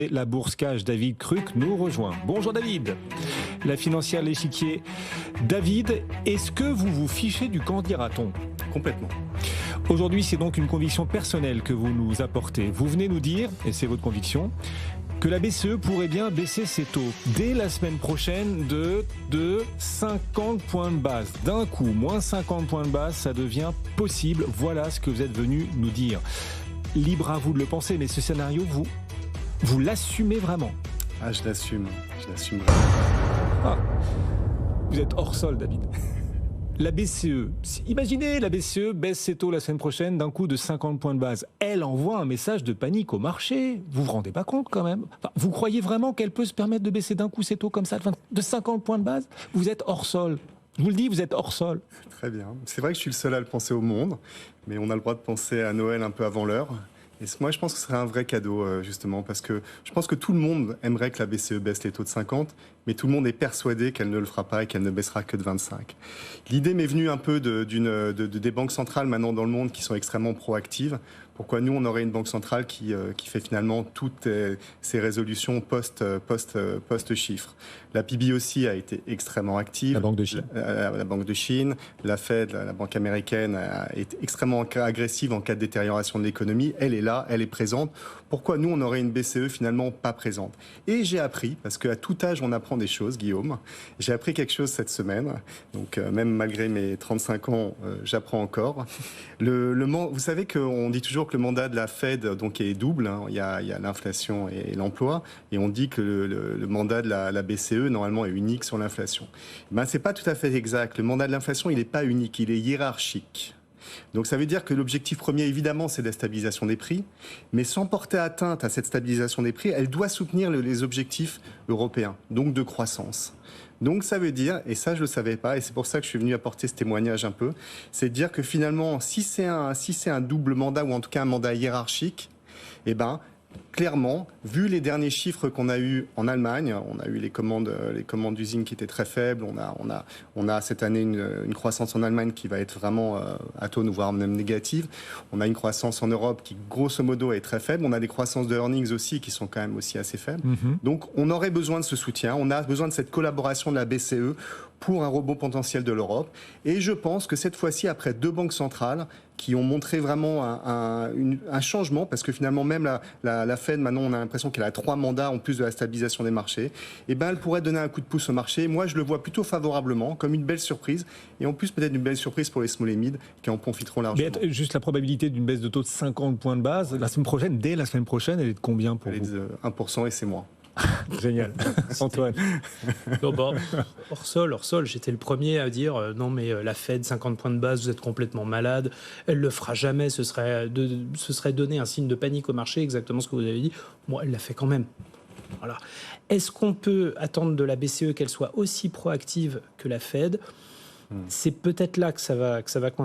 La bourse cash, David Cruc nous rejoint. Bonjour David. La financière L'Échiquier. David, est-ce que vous vous fichez du camp dira-t-on ? Complètement. Aujourd'hui, c'est donc une conviction personnelle que vous nous apportez. Vous venez nous dire, et c'est votre conviction, que la BCE pourrait bien baisser ses taux dès la semaine prochaine de 50 points de base. D'un coup, moins 50 points de base, ça devient possible. Voilà ce que vous êtes venu nous dire. Libre à vous de le penser, mais ce scénario, vous l'assumez vraiment? Ah, je l'assume vraiment. Ah, vous êtes hors sol, David. La BCE, imaginez la BCE baisse ses taux la semaine prochaine d'un coup de 50 points de base. Elle envoie un message de panique au marché. Vous vous rendez pas compte quand même? Vous croyez vraiment qu'elle peut se permettre de baisser d'un coup ses taux comme ça de 50 points de base? Vous êtes hors sol. Je vous le dis, vous êtes hors sol. Très bien. C'est vrai que je suis le seul à le penser au monde, mais on a le droit de penser à Noël un peu avant l'heure. Et moi, je pense que ce serait un vrai cadeau, justement, parce que je pense que tout le monde aimerait que la BCE baisse les taux de 50, mais tout le monde est persuadé qu'elle ne le fera pas et qu'elle ne baissera que de 25. L'idée m'est venue un peu des banques centrales maintenant dans le monde qui sont extrêmement proactives. Pourquoi nous, on aurait une banque centrale qui fait finalement toutes ses résolutions post-chiffres. La PB aussi a été extrêmement active. La Banque de Chine. La Banque de Chine, la Fed, la Banque américaine est extrêmement agressive en cas de détérioration de l'économie. Elle est là, elle est présente. Pourquoi nous, on aurait une BCE finalement pas présente? Et j'ai appris, parce qu'à tout âge, on apprend des choses, Guillaume. J'ai appris quelque chose cette semaine. Donc même malgré mes 35 ans, j'apprends encore. Vous savez qu'on dit toujours que le mandat de la Fed donc, est double. Hein. Il y a l'inflation et l'emploi. Et on dit que le mandat de la BCE, normalement, est unique sur l'inflation. Ben, c'est pas tout à fait exact. Le mandat de l'inflation, il n'est pas unique, il est hiérarchique. Donc ça veut dire que l'objectif premier, évidemment, c'est la stabilisation des prix, mais sans porter atteinte à cette stabilisation des prix, elle doit soutenir les objectifs européens, donc de croissance. Donc ça veut dire, et ça je ne le savais pas, et c'est pour ça que je suis venu apporter ce témoignage un peu, c'est de dire que finalement, si c'est un double mandat, ou en tout cas un mandat hiérarchique, eh ben, clairement, vu les derniers chiffres qu'on a eus en Allemagne, on a eu les commandes d'usines qui étaient très faibles, on a cette année une croissance en Allemagne qui va être vraiment atone, voire même négative. On a une croissance en Europe qui, grosso modo, est très faible. On a des croissances de earnings aussi qui sont quand même aussi assez faibles. Donc, on aurait besoin de ce soutien. On a besoin de cette collaboration de la BCE pour un rebond potentiel de l'Europe. Et je pense que cette fois-ci, après deux banques centrales qui ont montré vraiment un changement, parce que finalement, même la Fed, maintenant, on a l'impression qu'elle a 3 mandats en plus de la stabilisation des marchés, et ben, elle pourrait donner un coup de pouce au marché. Moi, je le vois plutôt favorablement, comme une belle surprise, et en plus, peut-être une belle surprise pour les small et mid, qui en profiteront largement. Mais juste la probabilité d'une baisse de taux de 50 points de base, la semaine prochaine, dès la semaine prochaine, elle est de combien pour vous? Elle est de 1% et c'est moins. Génial. Antoine. Non, bon, hors sol, j'étais le premier à dire non mais la Fed, 50 points de base, vous êtes complètement malade, elle le fera jamais, ce serait donner un signe de panique au marché, exactement ce que vous avez dit. Moi, elle l'a fait quand même. Voilà. Est-ce qu'on peut attendre de la BCE qu'elle soit aussi proactive que la Fed? C'est peut-être là que ça va coincer.